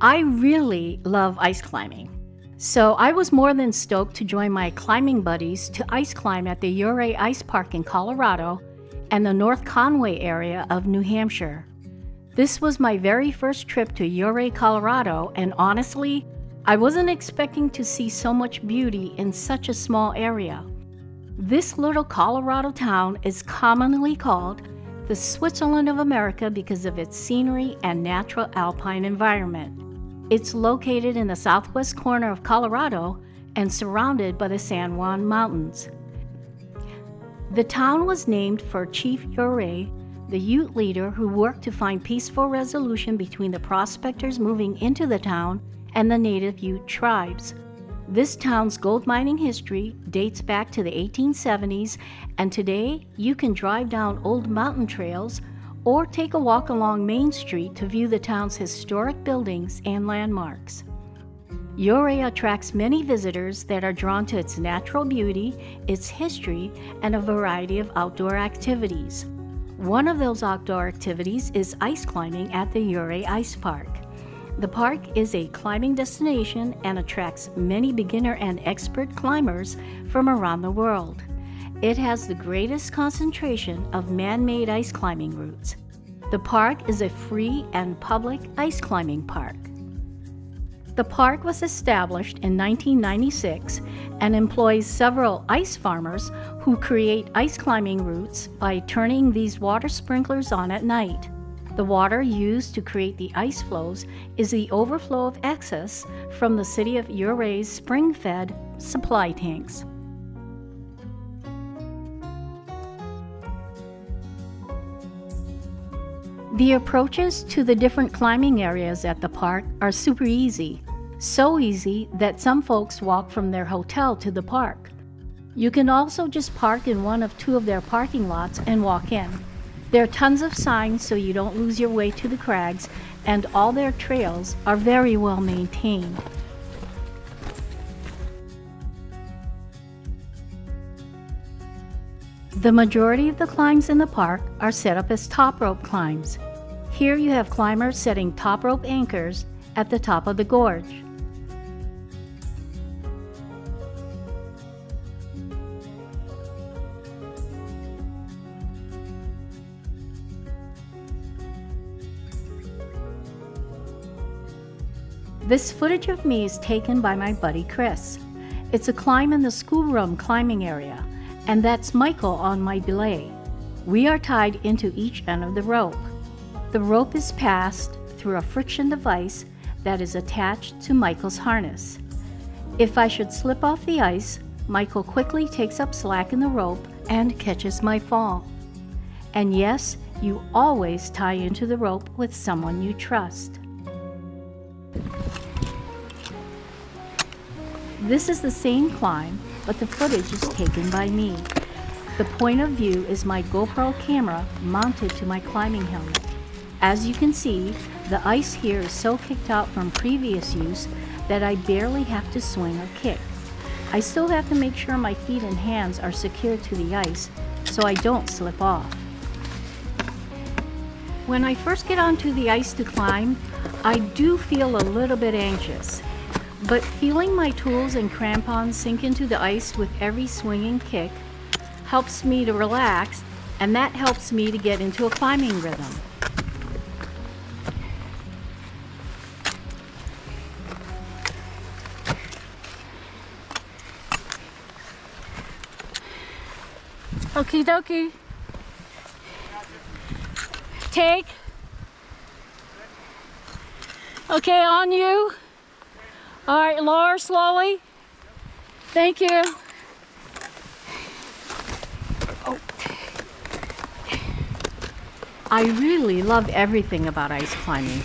I really love ice climbing. So I was more than stoked to join my climbing buddies to ice climb at the Ouray Ice Park in Colorado and the North Conway area of New Hampshire. This was my very first trip to Ouray, Colorado, and honestly, I wasn't expecting to see so much beauty in such a small area. This little Colorado town is commonly called the Switzerland of America because of its scenery and natural alpine environment. It's located in the southwest corner of Colorado and surrounded by the San Juan Mountains. The town was named for Chief Ouray, the Ute leader who worked to find peaceful resolution between the prospectors moving into the town and the native Ute tribes. This town's gold mining history dates back to the 1870s, and today you can drive down old mountain trails or take a walk along Main Street to view the town's historic buildings and landmarks. Ouray attracts many visitors that are drawn to its natural beauty, its history, and a variety of outdoor activities. One of those outdoor activities is ice climbing at the Ouray Ice Park. The park is a climbing destination and attracts many beginner and expert climbers from around the world. It has the greatest concentration of man-made ice climbing routes. The park is a free and public ice climbing park. The park was established in 1996 and employs several ice farmers who create ice climbing routes by turning these water sprinklers on at night. The water used to create the ice flows is the overflow of excess from the city of Ouray's spring-fed supply tanks. The approaches to the different climbing areas at the park are super easy. So easy that some folks walk from their hotel to the park. You can also just park in one of two of their parking lots and walk in. There are tons of signs so you don't lose your way to the crags, and all their trails are very well maintained. The majority of the climbs in the park are set up as top rope climbs. Here you have climbers setting top rope anchors at the top of the gorge. This footage of me is taken by my buddy Chris. It's a climb in the schoolroom climbing area, and that's Michael on my belay. We are tied into each end of the rope. The rope is passed through a friction device that is attached to Michael's harness. If I should slip off the ice, Michael quickly takes up slack in the rope and catches my fall. And yes, you always tie into the rope with someone you trust. This is the same climb, but the footage is taken by me. The point of view is my GoPro camera mounted to my climbing helmet. As you can see, the ice here is so kicked out from previous use that I barely have to swing or kick. I still have to make sure my feet and hands are secured to the ice so I don't slip off. When I first get onto the ice to climb, I do feel a little bit anxious. But feeling my tools and crampons sink into the ice with every swing and kick helps me to relax, and that helps me to get into a climbing rhythm. Okie dokie. Take. Okay, on you. All right, lower slowly. Thank you. Oh. I really love everything about ice climbing.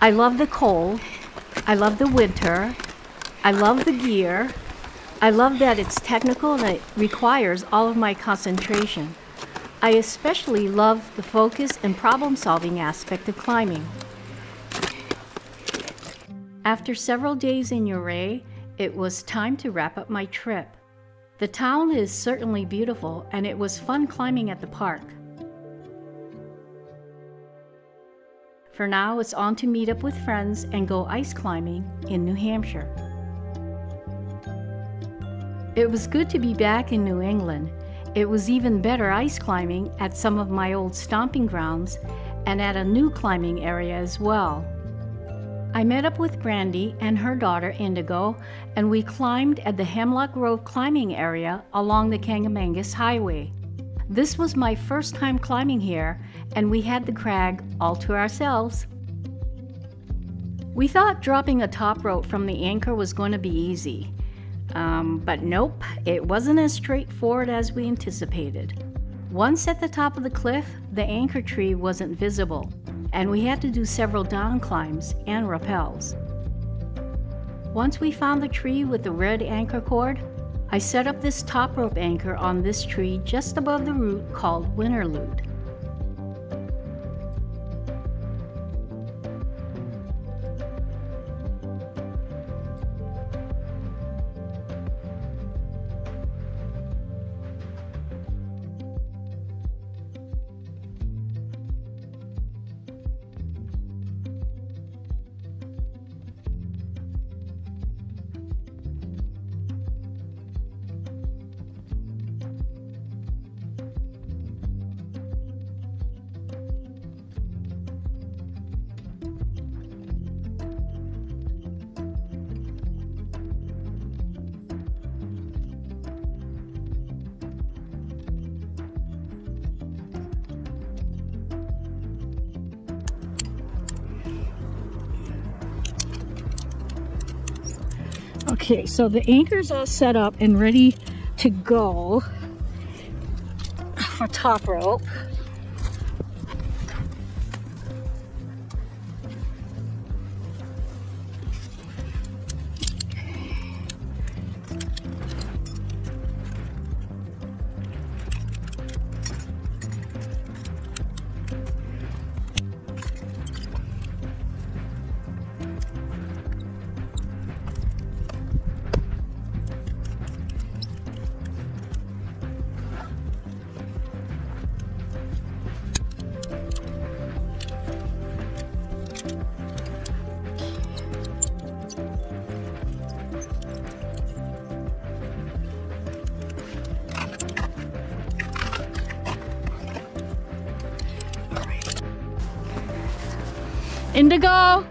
I love the cold. I love the winter. I love the gear. I love that it's technical and it requires all of my concentration. I especially love the focus and problem-solving aspect of climbing. After several days in Ouray, it was time to wrap up my trip. The town is certainly beautiful, and it was fun climbing at the park. For now, it's on to meet up with friends and go ice climbing in New Hampshire. It was good to be back in New England. It was even better ice climbing at some of my old stomping grounds and at a new climbing area as well. I met up with Brandie and her daughter Indigo, and we climbed at the Hemlock Grove climbing area along the Kangamangas Highway. This was my first time climbing here, and we had the crag all to ourselves. We thought dropping a top rope from the anchor was going to be easy. But nope, it wasn't as straightforward as we anticipated. Once at the top of the cliff, the anchor tree wasn't visible, and we had to do several down climbs and rappels. Once we found the tree with the red anchor cord, I set up this top rope anchor on this tree just above the root called Winterlude. Okay, so the anchor's all set up and ready to go for top rope. Indigo!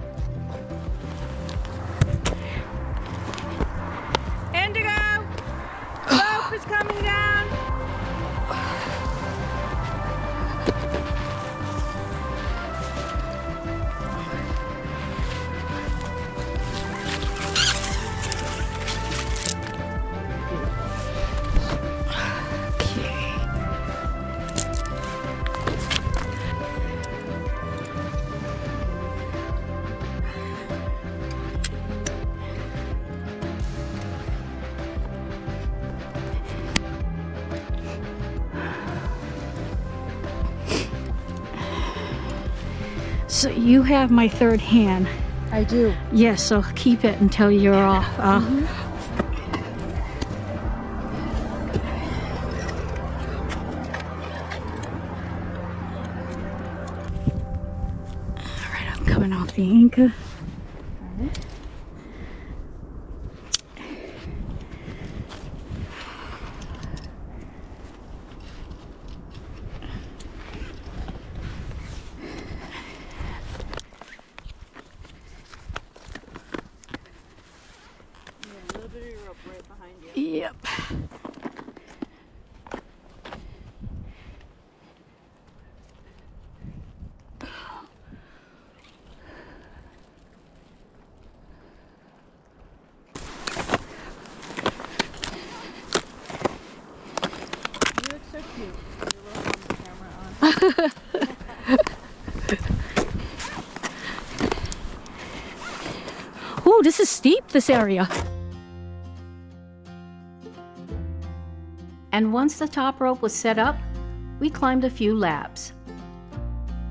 Indigo! Rope is coming down! So you have my third hand. I do. Yes, so keep it until you're off. Alright, I'm coming off the anchor. Yep. You look so cute. Your little mama camera on. Oh, this is steep, this area. And once the top rope was set up, we climbed a few laps.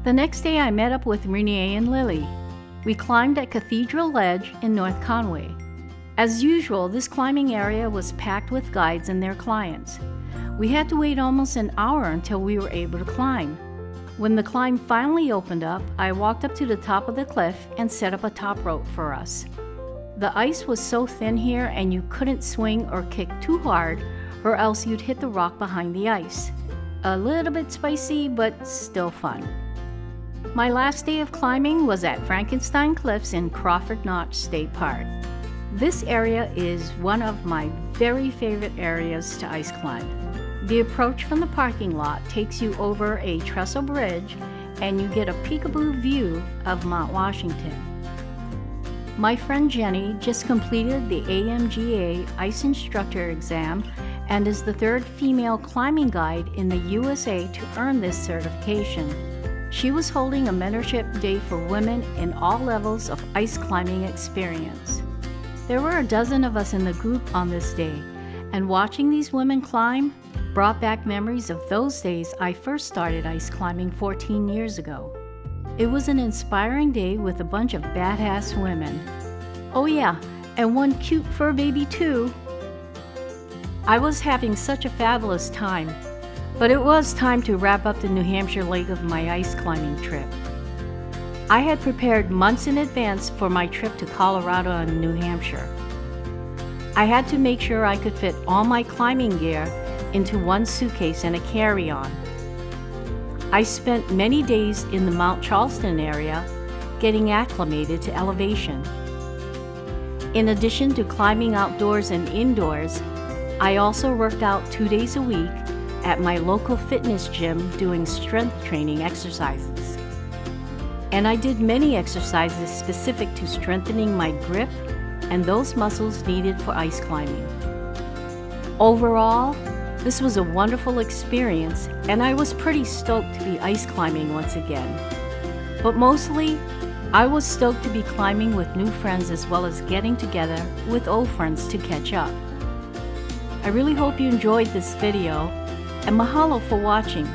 The next day I met up with Renee and Lilly. We climbed at Cathedral Ledge in North Conway. As usual, this climbing area was packed with guides and their clients. We had to wait almost an hour until we were able to climb. When the climb finally opened up, I walked up to the top of the cliff and set up a top rope for us. The ice was so thin here and you couldn't swing or kick too hard or else you'd hit the rock behind the ice. A little bit spicy, but still fun. My last day of climbing was at Frankenstein Cliffs in Crawford Notch State Park. This area is one of my very favorite areas to ice climb. The approach from the parking lot takes you over a trestle bridge and you get a peekaboo view of Mount Washington. My friend Jeni just completed the AMGA ice instructor exam and is the third female climbing guide in the USA to earn this certification. She was holding a mentorship day for women in all levels of ice climbing experience. There were a dozen of us in the group on this day, and watching these women climb brought back memories of those days I first started ice climbing 14 years ago. It was an inspiring day with a bunch of badass women. Oh yeah, and one cute fur baby too. I was having such a fabulous time, but it was time to wrap up the New Hampshire leg of my ice climbing trip. I had prepared months in advance for my trip to Colorado and New Hampshire. I had to make sure I could fit all my climbing gear into one suitcase and a carry-on. I spent many days in the Mount Charleston area getting acclimated to elevation. In addition to climbing outdoors and indoors, I also worked out 2 days a week at my local fitness gym doing strength training exercises. And I did many exercises specific to strengthening my grip and those muscles needed for ice climbing. Overall, this was a wonderful experience and I was pretty stoked to be ice climbing once again. But mostly, I was stoked to be climbing with new friends as well as getting together with old friends to catch up. I really hope you enjoyed this video, and mahalo for watching.